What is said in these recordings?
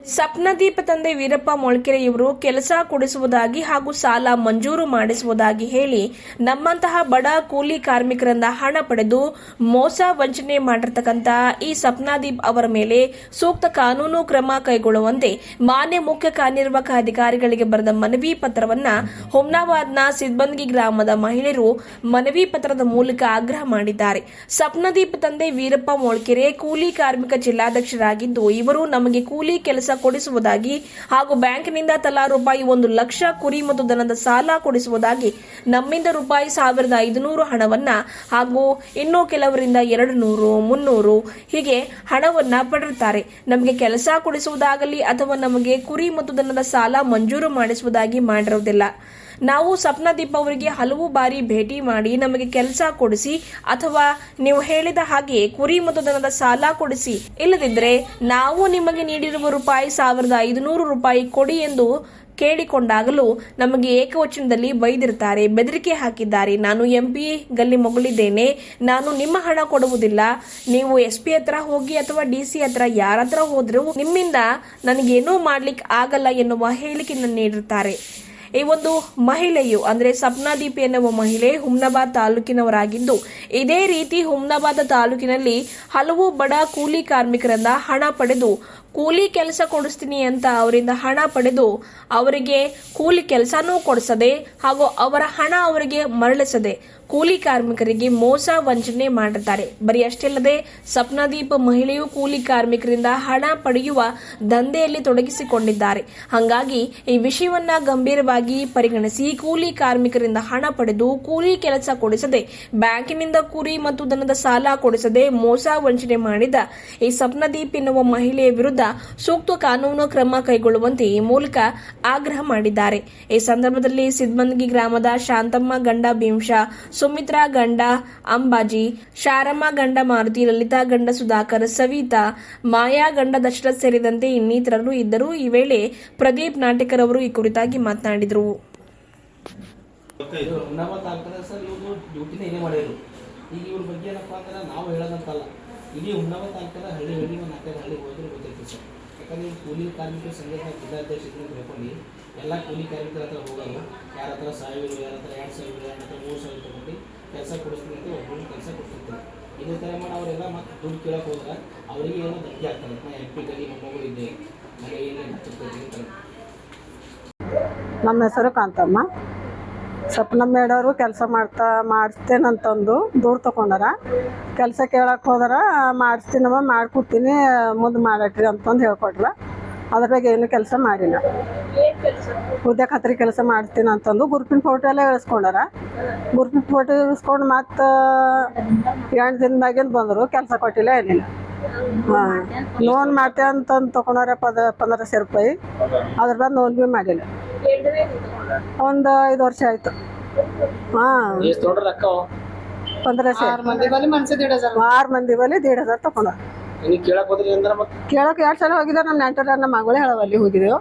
ಸಪ್ನದೀಪ ತಂದೆ ವೀರಪ್ಪ ಮೊಳಕೆರೆ ಇವರು ಕೆಲಸ ಕೊಡಿಸುವುದಾಗಿ ಹಾಗೂ ಸಾಲ ಮಂಜೂರು ಮಾಡಿಸುವುದಾಗಿ ಹೇಳಿ ನಮ್ಮಂತಹ ಬಡ ಕೂಲಿ ಕಾರ್ಮಿಕರಿಂದ ಹಣ ಪಡೆದು ಮೋಸ ವಂಚನೆ ಮಾಡಿರ್ತಕ್ಕಂತಹ ಈ ಸಪ್ನಾದೀಪ್ ಅವರ ಮೇಲೆ ಸೂಕ್ತ ಕಾನೂನು ಕ್ರಮ ಕೈಗೊಳ್ಳುವಂತೆ ಮಾನ್ಯ ಮುಖ್ಯ ಕಾರ್ಯನಿರ್ವಾಹಕ ಅಧಿಕಾರಿಗಳಿಗೆ ಬರೆದ ಮನವಿ ಪತ್ರವನ್ನ ಹುಮ್ನಾಬಾದ್ನ ಸಿದ್ಬಂದ್ಗಿ ಗ್ರಾಮದ ಮಹಿಳೆಯರು ಮನವಿ ಪತ್ರದ ಮೂಲಕ ಆಗ್ರಹ ಮಾಡಿದ್ದಾರೆ. ಸಪ್ನದೀಪ್ ತಂದೆ ವೀರಪ್ಪ ಮೊಳಕೆರೆ ಕೂಲಿ ಕಾರ್ಮಿಕ ಜಿಲ್ಲಾಧ್ಯಕ್ಷರಾಗಿದ್ದು ಇವರು ನಮಗೆ ಕೂಲಿ ಕೆಲಸ ಕೊಡಿಸುವುದಾಗಿ ಹಾಗೂ ಬ್ಯಾಂಕ್ನಿಂದ ತಲಾ ರೂಪಾಯಿ 1 ಲಕ್ಷ ಕುರಿ ಮತ್ತು ದನದ ಸಾಲ ಕೊಡಿಸುವುದಾಗಿ ನಮ್ಮಿಂದ ರೂಪಾಯಿ 1500 ಹಣವನ್ನ ಹಾಗೂ ಇನ್ನೂ ಕೆಲವರಿಂದ 200, 300 ಹೀಗೆ ಹಣವನ್ನ ಪಡೆಯುತ್ತಾರೆ. ನಮಗೆ ಕೆಲಸ ಕೊಡಿಸುವುದಾಗಲಿ ಅಥವಾ ನಮಗೆ ಕುರಿ ಮತ್ತು ದನದ ಸಾಲ ಮಂಜೂರು ಮಾಡಿಸುವುದಾಗಿ ಮಾಡಿರುವುದಿಲ್ಲ. ನಾವು ಸಪ್ನದೀಪ್ ಅವರಿಗೆ ಹಲವು ಬಾರಿ ಭೇಟಿ ಮಾಡಿ ನಮಗೆ ಕೆಲಸ ಕೊಡಿಸಿ ಅಥವಾ ನೀವು ಹೇಳಿದ ಹಾಗೆ ಕುರಿ ಮತ್ತು ದನದ ಸಾಲ ಕೊಡಿಸಿ, ಇಲ್ಲದಿದ್ದರೆ ನಾವು ನಿಮಗೆ ನೀಡಿರುವ ರೂಪಾಯಿ 1500 ರೂಪಾಯಿ ಕೊಡಿ ಎಂದು ಕೇಳಿಕೊಂಡಾಗಲೂ ನಮಗೆ ಏಕವಚನದಲ್ಲಿ ಬೈದಿರುತ್ತಾರೆ, ಬೆದರಿಕೆ ಹಾಕಿದ್ದಾರೆ. ನಾನು MP ಗಲ್ಲಿ ಮಗಳಿದ್ದೇನೆ, ನಾನು ನಿಮ್ಮ ಹಣ ಕೊಡುವುದಿಲ್ಲ, ನೀವು SP ಹತ್ರ ಹೋಗಿ ಅಥವಾ DC ಹತ್ರ ಯಾರ ಹತ್ರ ಹೋದ್ರೂ ನಿಮ್ಮಿಂದ ನನಗೇನೂ ಮಾಡ್ಲಿಕ್ಕೆ ಆಗಲ್ಲ ಎನ್ನುವ ಹೇಳಿಕೆಯನ್ನು ನೀಡಿರುತ್ತಾರೆ. ಈ ಒಂದು ಮಹಿಳೆಯು ಅಂದ್ರೆ ಸಪ್ನಾದೀಪ್ ಎನ್ನುವ ಮಹಿಳೆ ಹುಮ್ನಾಬಾದ್ ತಾಲೂಕಿನವರಾಗಿದ್ದು ಇದೇ ರೀತಿ ಹುಮ್ನಾಬಾದ್ ತಾಲೂಕಿನಲ್ಲಿ ಹಲವು ಬಡ ಕೂಲಿ ಕಾರ್ಮಿಕರಿಂದ ಹಣ ಪಡೆದು ಕೂಲಿ ಕೆಲಸ ಕೊಡಿಸ್ತೀನಿ ಅಂತ ಅವರಿಂದ ಹಣ ಪಡೆದು ಅವರಿಗೆ ಕೂಲಿ ಕೆಲಸನೂ ಕೊಡಿಸದೆ ಹಾಗೂ ಅವರ ಹಣ ಅವರಿಗೆ ಮರಳಿಸದೆ ಕೂಲಿ ಕಾರ್ಮಿಕರಿಗೆ ಮೋಸ ವಂಚನೆ ಮಾಡಿದ್ದಾರೆ. ಬರೀ ಅಷ್ಟೇ ಅಲ್ಲದೆ ಸಪ್ನದೀಪ್ ಮಹಿಳೆಯು ಕೂಲಿ ಕಾರ್ಮಿಕರಿಂದ ಹಣ ಪಡೆಯುವ ದಂಧೆಯಲ್ಲಿ ತೊಡಗಿಸಿಕೊಂಡಿದ್ದಾರೆ. ಹಾಗಾಗಿ ಈ ವಿಷಯವನ್ನ ಗಂಭೀರವಾಗಿ ಪರಿಗಣಿಸಿ ಕೂಲಿ ಕಾರ್ಮಿಕರಿಂದ ಹಣ ಪಡೆದು ಕೂಲಿ ಕೆಲಸ ಕೊಡಿಸದೆ ಬ್ಯಾಂಕಿನಿಂದ ಕುರಿ ಮತ್ತು ದನದ ಸಾಲ ಕೊಡಿಸದೆ ಮೋಸ ವಂಚನೆ ಮಾಡಿದ ಈ ಸಪ್ನದೀಪ್ ಎನ್ನುವ ಮಹಿಳೆಯ ವಿರುದ್ಧ ಸೂಕ್ತ ಕಾನೂನು ಕ್ರಮ ಕೈಗೊಳ್ಳುವಂತೆ ಈ ಮೂಲಕ ಆಗ್ರಹ ಮಾಡಿದ್ದಾರೆ. ಈ ಸಂದರ್ಭದಲ್ಲಿ ಸಿದ್ಬಂದ್ಗಿ ಗ್ರಾಮದ ಶಾಂತಮ್ಮ ಗಂಡ ಭೀಮ್ಶಾ, ಸುಮಿತ್ರಾ ಗಂಡ ಅಂಬಾಜಿ, ಶಾರಮ್ಮ ಗಂಡ ಮಾರುತಿ, ಲಲಿತಾ ಗಂಡ ಸುಧಾಕರ್, ಸವಿತಾ, ಮಾಯಾ ಗಂಡ ದಶರಥ್ ಸೇರಿದಂತೆ ಇನ್ನಿತರರು ಇದ್ದರು. ಈ ವೇಳೆ ಪ್ರದೀಪ್ ನಾಟಕರ್ ಅವರು ಈ ಕುರಿತಾಗಿ ಮಾತನಾಡಿದರು. ಈಗ ಇವ್ರ ಬಗ್ಗೆ ಏನಪ್ಪ ಅಂದ್ರೆ ನಾವು ಹೇಳೋದಂತಲ್ಲ, ಇಡೀ ಹುಮ್ನಾಬಾದ್ ತಾಲೂಕದ ಹಳ್ಳಿ ಒಂದು 4 ಹಳ್ಳಿ ಹೋದ್ರೆ ಗೊತ್ತೈತಿ ಸರ್. ಯಾಕಂದ್ರೆ ಇವ್ರು ಕೂಲಿ ಕಾರ್ಮಿಕರ ಸಂಘದ ಜಿಲ್ಲಾಧ್ಯಕ್ಷ ಅಂತ ಹೇಳ್ಕೊಂಡು ಎಲ್ಲ ಕೂಲಿ ಕಾರ್ಮಿಕರ ಹತ್ರ ಹೋಗೋದು, ಯಾರ ಹತ್ರ 1000, ಯಾರ ಹತ್ರ 2000, ಯಾರ ಹತ್ರ 3000 ತಗೊಂಡು ಕೆಲಸ ಕೊಡಿಸ್ತೀನಿ ಅಂತ ಒಬ್ಬರು ಕೆಲಸ ಕೊಡ್ತಿರ್ತಾರೆ. ಇದೇ ಥರ ಮಾಡಿ ಅವರೆಲ್ಲ ಮತ್ತೆ ದುಡ್ಡು ಕೇಳಕ್ಕೆ ಹೋದ್ರೆ ಅವರಿಗೆ ಏನೋ ಧಕ್ಕೆ ಆಗ್ತದೆ. ನಾ MP ಗಲ್ಲಿ ಮೊಮ್ಮಗಳು ಇದ್ದೆ, ನನಗೆ ಏನೇನು ಹತ್ತಿರ್ತಾರೆ. ನಮ್ಮ ಹೆಸರು ಕಾಂತಮ್ಮ. ಸಪ್ನ ಮೇಡವರು ಕೆಲಸ ಮಾಡಿಸ್ತೇನಂತಂದು ದುಡ್ಡು ತೊಗೊಂಡಾರ. ಕೆಲಸ ಕೇಳಕ್ಕೆ ಹೋದಾರ, ಮಾಡಿಸ್ತೀನಮ್ಮ ಮಾಡ್ಕೊಡ್ತೀನಿ ಮುಂದೆ ಮಾಡಟ್ರಿ ಅಂತಂದು ಹೇಳ್ಕೊಟ್ರ. ಅದ್ರ ಬಗ್ಗೆ ಏನು ಕೆಲಸ ಮಾಡಿಲ್ಲ. ಉದ್ಯ ಖಾತ್ರಿ ಕೆಲಸ ಮಾಡ್ತೀನಿ ಅಂತಂದು ಗುರುಪಿನ ಫೋಟೋ ಎಲ್ಲ ಇಳಿಸ್ಕೊಂಡಾರ. ಗುರುಪಿನ ಫೋಟೋ ಇಳಿಸ್ಕೊಂಡು ಮತ್ತು 8 ದಿನದಾಗೇನು ಬಂದರು, ಕೆಲಸ ಕೊಟ್ಟಿಲ್ಲ ಏನಿಲ್ಲ. ಹಾಂ, ಲೋನ್ ಮಾಡ್ತೇವೆ ಅಂತಂದು ತೊಗೊಂಡಾರ 1500 ರೂಪಾಯಿ. ಅದ್ರ बाद ಲೋನ್ ಭೀ ಮಾಡಿಲ್ಲ. ಒಂದು 5 ವರ್ಷ ಆಯ್ತು. ಹಾಂ, 1500. 6 ಮಂದಿ ಬಲ್ಲಿ 1500 ತಗೊಂಡ. ಕೇಳಕ್ಕೆ 2 ಸಲ ಹೋಗಿದ್ದಾರೆ. ನಮ್ಮ ನೆಂಟರ ನಮ್ಮ ಮಗಳೇ ಹೇಳವಲ್ಲಿ ಹೋಗಿದ್ದೆವು.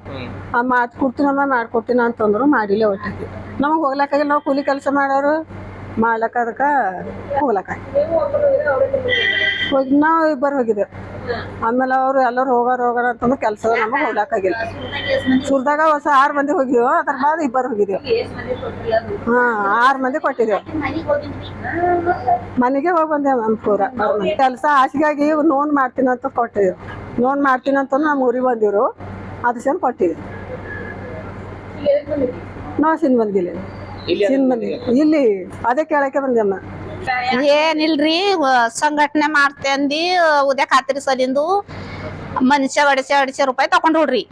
ಮಾಡ್ಕೊಡ್ತೀನಮ್ಮ ಮಾಡ್ಕೊಡ್ತೀನಿ ಅಂತಂದ್ರು, ಮಾಡಿಲ್ಲ. ಒಟ್ಟಿಗೆ ನಮಗೆ ಹೋಗ್ಲಕ್ಕಾಗಿಲ್ಲ. ನಾವು ಕೂಲಿ ಕೆಲಸ ಮಾಡೋರು ಮಾಡ್ಲಕ್ಕ ಅದಕ್ಕೆ ಹೋಗ್ಲಕ್ಕ ಹೋಗಿ ನಾವು ಇಬ್ಬರು ಹೋಗಿದ್ದೆವು. ಆಮೇಲೆ ಅವರು ಎಲ್ಲರೂ ಹೋಗೋರ ಅಂತಂದು ಕೆಲಸ ನಮಗೆ ಹೋಗ್ಲಕ್ಕಾಗಿಲ್ಲ. ಸುರ್ದಾಗ 6 ಮಂದಿ ಹೋಗಿದ್ದೆವು. ಅದ್ರ बाद ಇಬ್ಬರು ಹೋಗಿದ್ದೆವು. ಹಾಂ, 6 ಮಂದಿ ಕೊಟ್ಟಿದ್ದೆವು. ಮನೆಗೆ ಹೋಗಿ ಬಂದೆವು. ನಮ್ಮ ಪೂರ ಕೆಲಸ ಆಸೆಗಾಗಿ ಲೋನ್ ಮಾಡ್ತೀನಿ ಅಂತ ಕೊಟ್ಟಿದ್ದೆವು. ಲೋನ್ ಮಾಡ್ತೀನಿ ಅಂತಂದು ನಮ್ಮ ಊರಿಗೆ ಬಂದಿರು. ಅದು ಸಲ ಕೊಟ್ಟಿದ್ದೆವು. ನಾವು ಸಿನ್ಬಂದಿಲ್ಲ, ಇಲ್ಲಿ ಅದೇ ಕೇಳಕ್ಕೆ ಬಂದೆಮ್ಮ. ಏನಿಲ್ರಿ, ಸಂಘಟನೆ ಮಾಡ್ತೆ ಅಂದಿ ಉದ್ಯ ಖಾತ್ರಿ ಸಲಿಂದು ಮನುಷ್ಯ 200 ರೂಪಾಯಿ ತಗೊಂಡ್ರಿ.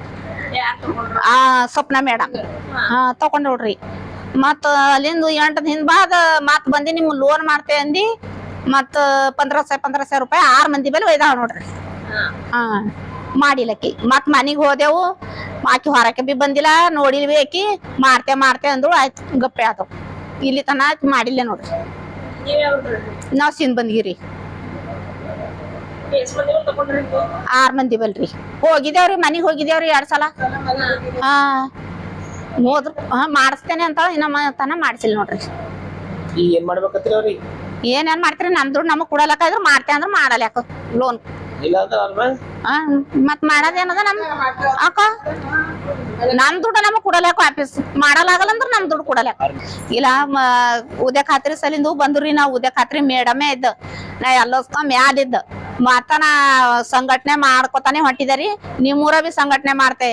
ಸ್ವಪ್ನ ಮೇಡಮ್ ತಗೊಂಡ್ರಿ. ಮತ್ತ ಅಲ್ಲಿಂದ 8 ದಿನ ಬಾದ ಮತ್ ಬಂದಿ ನಿಮ್ಗೆ ಲೋನ್ ಮಾಡ್ತೆ ಅಂದಿ. ಮತ್ತ 1500 ರೂಪಾಯಿ 6 ಮಂದಿ ಮೇಲೆ ಒಯ್ದಾವ ನೋಡ್ರಿ. ಮಾಡಿಲ್ಲಕಿ ಮತ್ ಮನಿಗ್ ಹೋದೆವು. ಆಕಿ ಹೊರಕ್ಕೆ ಬಿ ಬಂದಿಲ್ಲ, ನೋಡಿಲ್ವಿ. ಆಕಿ ಮಾಡ್ತೆ ಅಂದ್ರು. ಆಯ್ತು, ಗಪ್ಪೆ ಆದವು. ಇಲ್ಲಿ ತನ ಮಾಡಿಲ್ಲ ನೋಡ್ರಿ. ನಾವ್ ಸಿಂಧಬಂದ್ಗಿರಿ 6 ಮಂದಿ ಬಲ್ರಿ ಹೋಗಿದೇವ್ರಿ. ಮನಿಗ್ ಹೋಗಿದೇವ್ರಿ 2 ಸಲ. ಹೋದ್ರು ಮಾಡಿಸ್ತೇನೆ ಅಂತ ಇನ್ನೊಮ್ಮ ತನ ಮಾಡಿಸಿಲ್ಲ ನೋಡ್ರಿ. ಏನ್ ಮಾಡ್ಬೇಕತ್ರಿ ಅವ್ರಿ? ಏನೇನ್ ಮಾಡ್ತೀರಿ? ನಮ್ ದುಡ್ಡು ನಮಗ್ ಕೊಡಲಕ್ಕ ಇದ್ರು ಮಾಡ್ತೆ ಅಂದ್ರ ಮಾಡಲ್ಲ. ಯಾಕ ಲೋನ್ ಇಲ್ಲ ಅಂದ್ರೆ ಅವ್ರ ಮೇಲೆ ಮತ್ ಮಾಡೋದೇನದ ನಮ್ ಅಕ್ಕ ನಮ್ ದುಡ್ಡು ನಮಗ್ ಕೊಡಲ್ಯಾಕ ವಾಪಸ್ ಮಾಡಲಾಗಲ್ಲ ಅಂದ್ರ ನಮ್ ದುಡ್ಡು ಕೊಡಲ್ಯಾಕ ಇಲ್ಲ ಉದ್ಯ ಖಾತ್ರಿ ಸಲಿಂದು ಬಂದ್ರಿ ನಾವ್ ಉದ್ಯ ಖಾತ್ರಿ ಮೇಡಮೇ ಇದ್ದ ನಾ ಎಲ್ಲಸ್ಕ ಮ್ಯಾಲಿದ್ದ ಮತ್ತ ನಾ ಸಂಘಟನೆ ಮಾಡ್ಕೊತಾನೆ ಹೊಂಟಿದಾರಿ ನಿಮ್ಮೂರ ಬಿ ಸಂಘಟನೆ ಮಾಡ್ತೆ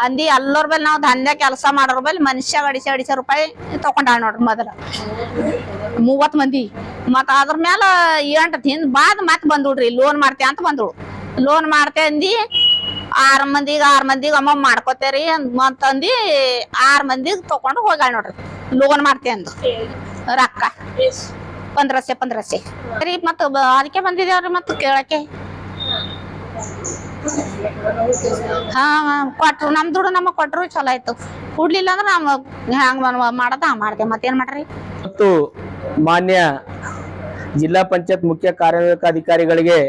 ಅಂದಿ ಎಲ್ಲರ ಬಲ್ಲಿ ನಾವ್ ದಂಧೆ ಕೆಲಸ ಮಾಡೋರ್ ಬಲ್ಲಿ ಮನುಷ್ಯ ಅಡಿಸ ರೂಪಾಯಿ ತಕೊಂಡಾಳ ನೋಡ್ರಿ ಮೊದಲ 30 ಮಂದಿ ಮತ್ತ ಅದ್ರ ಮ್ಯಾಲ 8 ಹಿಂದ್ ಬಾದ್ ಮತ್ ಬಂದುಡ್ರಿ ಲೋನ್ ಮಾಡ್ತೆ ಅಂತ ಬಂದಳು ಲೋನ್ ಮಾಡ್ತೆ ಅಂದಿ 6 ಮಂದಿಗೆ ಅಮ್ಮ ಮಾಡ್ಕೋತೇರಿ ಅಂತಂದಿ 6 ಮಂದಿಗೆ ತಕೊಂಡು ಹೋಗಾಳ ನೋಡ್ರಿ ಲೋನ್ ಮಾಡ್ತೆ ಅಂದು ರೊಕ್ಕ 1500 ಸರಿ ಮತ್ತ ಅದಕ್ಕೆ ಬಂದಿದೇವ್ರಿ ಮತ್ತ ಕೇಳಕ್ಕೆ ಹಾ ಕೊಟ್ರು ನಮ್ ದುಡ್ಡು ನಮಗ್ ಕೊಟ್ರು ಚಲೋ ಆಯ್ತು ಕೊಡ್ಲಿಲ್ಲ ಅಂದ್ರ ನಮ್ ಹ್ಯಾಂಗ ಮಾಡದ ಮಾಡ್ದೆ ಮತ್ತೇನ್ ಮಾಡ್ರಿ ಮತ್ತು ಮಾನ್ಯ ಜಿಲ್ಲಾ ಪಂಚಾಯತ್ ಮುಖ್ಯ ಕಾರ್ಯನಿರ್ವಾಹಕ ಅಧಿಕಾರಿಗಳಿಗೆ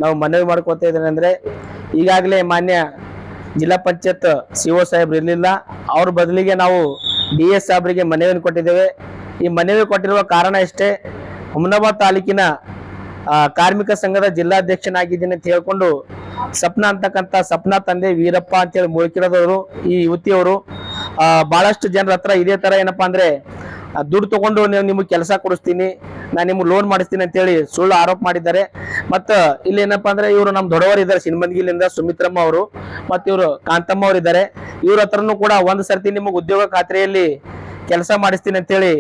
ನಾವು ಮನವಿ ಮಾಡ್ಕೊತಾ ಇದ್ದೇನೆ ಅಂದ್ರೆ ಈಗಾಗಲೇ ಮಾನ್ಯ ಜಿಲ್ಲಾ ಪಂಚಾಯತ್ ಸಿಒ ಸಾಹೇಬ್ರು ಇರಲಿಲ್ಲ ಅವ್ರ ಬದಲಿಗೆ ನಾವು DS ಸಾಹೇಬ್ರಿಗೆ ಮನವಿಯನ್ನು ಕೊಟ್ಟಿದ್ದೇವೆ ಈ ಮನವಿ ಕೊಟ್ಟಿರುವ ಕಾರಣ ಇಷ್ಟೇ ಹುಮನಾಬಾದ್ ತಾಲೂಕಿನ ಕಾರ್ಮಿಕ ಸಂಘದ ಜಿಲ್ಲಾಧ್ಯಕ್ಷನಾಗಿದ್ದೀನಿ ಅಂತ ಹೇಳ್ಕೊಂಡು ಸಪ್ನಾ ಅಂತಕ್ಕಂಥ ಸಪ್ನಾ ತಂದೆ ವೀರಪ್ಪ ಅಂತೇಳಿ ಮುಳುಕಿರೋದವರು ಈ ಯುವತಿಯವರು ಬಹಳಷ್ಟು ಜನರ ಹತ್ರ ಇದೇ ತರ ಏನಪ್ಪಾ ಅಂದ್ರೆ ದುಡ್ಡು ತಗೊಂಡು ನಿಮ್ಗೆ ಕೆಲಸ ಕೊಡಿಸ್ತೀನಿ ನಾನು ನಿಮ್ಗೆ ಲೋನ್ ಮಾಡಿಸ್ತೀನಿ ಅಂತೇಳಿ ಸುಳ್ಳು ಆರೋಪ ಮಾಡಿದ್ದಾರೆ ಮತ್ತ ಇಲ್ಲಿ ಏನಪ್ಪಾ ಅಂದ್ರೆ ಇವರು ನಮ್ ದೊಡ್ಡವರು ಇದ್ದಾರೆ ಸಿನ್ಮಂದಿಗಿಲಿಂದ ಸುಮಿತ್ರಮ್ಮ ಅವರು ಮತ್ತೆ ಇವರು ಕಾಂತಮ್ಮ ಅವರು ಇದ್ದಾರೆ ಇವ್ರ ಹತ್ರನು ಕೂಡ ಒಂದ್ ಸರ್ತಿ ನಿಮಗೆ ಉದ್ಯೋಗ ಖಾತ್ರಿಯಲ್ಲಿ ಕೆಲಸ ಮಾಡಿಸ್ತೀನಿ ಅಂತೇಳಿ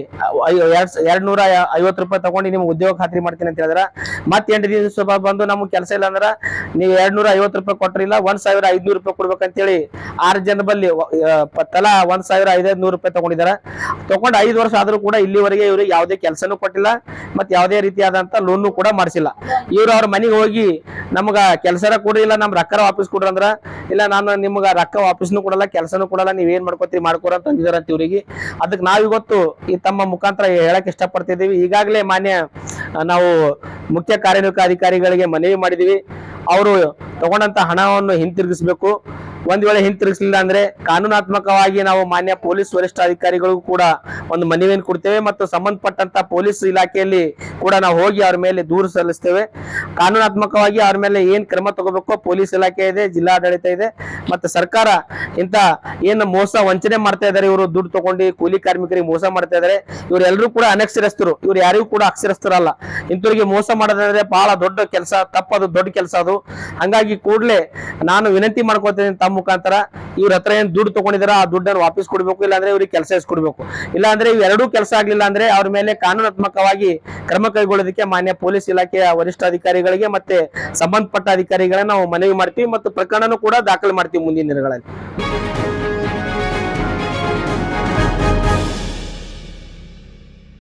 250 ರೂಪಾಯಿ ತಗೊಂಡು ನಿಮ್ಗೆ ಉದ್ಯೋಗ ಖಾತ್ರಿ ಮಾಡ್ತೀನಿ ಅಂತ ಹೇಳಿದ್ರ ಮತ್ತೆ 8 ದಿವಸ ಬಂದು ನಮ್ಗೆ ಕೆಲಸ ಇಲ್ಲ ಅಂದ್ರ ನೀವು 250 ರೂಪಾಯಿ ಕೊಟ್ರಿಲ್ಲ 1500 ರೂಪಾಯಿ ಕೊಡ್ಬೇಕಂತೇಳಿ 6 ಜನ ಬಲ್ಲಿ ತಲಾ 1500 ರೂಪಾಯಿ ತಗೊಂಡಿದಾರ ತಗೊಂಡು 5 ವರ್ಷ ಆದ್ರೂ ಕೂಡ ಇಲ್ಲಿವರೆಗೆ ಇವ್ರಿಗೆ ಯಾವುದೇ ಕೆಲಸನೂ ಕೊಟ್ಟಿಲ್ಲ ಮತ್ತೆ ಯಾವುದೇ ರೀತಿಯಾದಂತ ಲೋನ್ ಕೂಡ ಮಾಡಿಸಿಲ್ಲ ಇವ್ರು ಅವ್ರ ಮನೆಗೆ ಹೋಗಿ ನಮ್ಗ ಕೆಲಸರ ಕೊಡ್ರಿ ಇಲ್ಲ ನಮ್ ರೊಕ್ಕ ವಾಪಸ್ ಕೊಡ್ರಿ ಅಂದ್ರ ಇಲ್ಲ ನಾನು ನಿಮ್ಗ ರೊಕ್ಕ ವಾಪಸ್ನು ಕೊಡಲ್ಲ ಕೆಲಸನೂ ಕೊಡಲ್ಲ ನೀವ್ ಏನ್ ಮಾಡ್ಕೋತೀರಿ ಮಾಡ್ಕೋರ ಅಂತ ಅಂದಿದಾರ ಅಂತ ಇವ್ರಿಗೆ ಅದಕ್ಕೆ ನಾವಿವತ್ತು ಈ ತಮ್ಮ ಮುಖಾಂತರ ಹೇಳಕ್ ಇಷ್ಟಪಡ್ತಿದ್ದೀವಿ ಈಗಾಗಲೇ ಮಾನ್ಯ ನಾವು ಮುಖ್ಯ ಕಾರ್ಯನಿರ್ವಾಹಕ ಅಧಿಕಾರಿಗಳಿಗೆ ಮನವಿ ಮಾಡಿದೀವಿ ಅವರು ತಗೊಂಡಂತ ಹಣವನ್ನು ಹಿಂತಿರುಗಿಸಬೇಕು ಒಂದ್ ವೇಳೆ ಹಿಂತಿರುಗಿಸಲಿಲ್ಲ ಅಂದ್ರೆ ಕಾನೂನಾತ್ಮಕವಾಗಿ ನಾವು ಮಾನ್ಯ ಪೊಲೀಸ್ ವರಿಷ್ಠಾಧಿಕಾರಿಗಳಿಗೂ ಕೂಡ ಒಂದು ಮನವಿಯನ್ನು ಕೊಡ್ತೇವೆ ಮತ್ತು ಸಂಬಂಧಪಟ್ಟಂತ ಪೊಲೀಸ್ ಇಲಾಖೆಯಲ್ಲಿ ಕೂಡ ನಾವು ಹೋಗಿ ಅವ್ರ ಮೇಲೆ ದೂರು ಸಲ್ಲಿಸ್ತೇವೆ ಕಾನೂನಾತ್ಮಕವಾಗಿ ಅವ್ರ ಮೇಲೆ ಏನ್ ಕ್ರಮ ತಗೋಬೇಕು ಪೊಲೀಸ್ ಇಲಾಖೆ ಇದೆ ಜಿಲ್ಲಾಡಳಿತ ಇದೆ ಮತ್ತೆ ಸರ್ಕಾರ ಇಂತ ಏನು ಮೋಸ ವಂಚನೆ ಮಾಡ್ತಾ ಇದಾರೆ ಇವರು ದುಡ್ಡು ತಗೊಂಡು ಕೂಲಿ ಕಾರ್ಮಿಕರಿಗೆ ಮೋಸ ಮಾಡ್ತಾ ಇದಾರೆ ಇವರೆಲ್ಲರೂ ಕೂಡ ಅನಕ್ಷರಸ್ಥರು ಇವ್ರು ಯಾರಿಗೂ ಕೂಡ ಅಕ್ಷರಸ್ಥರಲ್ಲ ಇಂಥವ್ರಿಗೆ ಮೋಸ ಮಾಡೋದಂದ್ರೆ ಬಹಳ ದೊಡ್ಡ ಕೆಲಸ ತಪ್ಪದು ದೊಡ್ಡ ಕೆಲಸ ಅದು ಹಂಗಾಗಿ ಕೂಡ್ಲೆ ನಾನು ವಿನಂತಿ ಮಾಡ್ಕೊತೀನಿ ತಮ್ಮ ಮುಖಾಂತರ ಇವ್ರ ಹತ್ರ ಏನ್ ದುಡ್ಡು ತಗೊಂಡಿದಾರ ಆ ದುಡ್ಡನ್ನು ವಾಪಸ್ ಕೊಡ್ಬೇಕು ಇಲ್ಲಾಂದ್ರೆ ಇವ್ರಿಗೆ ಕೆಲಸ ಇಸ್ಕೊಡ್ಬೇಕು ಇಲ್ಲಾಂದ್ರೆ ಇವೆರಡೂ ಕೆಲಸ ಆಗ್ಲಿಲ್ಲ ಅಂದ್ರೆ ಅವ್ರ ಮೇಲೆ ಕಾನೂನಾತ್ಮಕವಾಗಿ ಕ್ರಮ ಕೈಗೊಳ್ಳೋದಕ್ಕೆ ಮಾನ್ಯ ಪೊಲೀಸ್ ಇಲಾಖೆಯ ವರಿಷ್ಠಾಧಿಕಾರಿಗಳಿಗೆ ಮತ್ತೆ ಸಂಬಂಧಪಟ್ಟ ಅಧಿಕಾರಿಗಳನ್ನ ನಾವು ಮನವಿ ಮಾಡ್ತೀವಿ ಮತ್ತು ಪ್ರಕರಣನೂ ಕೂಡ ದಾಖಲೆ ಮಾಡ್ತೀವಿ ಮುಂದಿನ ದಿನಗಳಲ್ಲಿ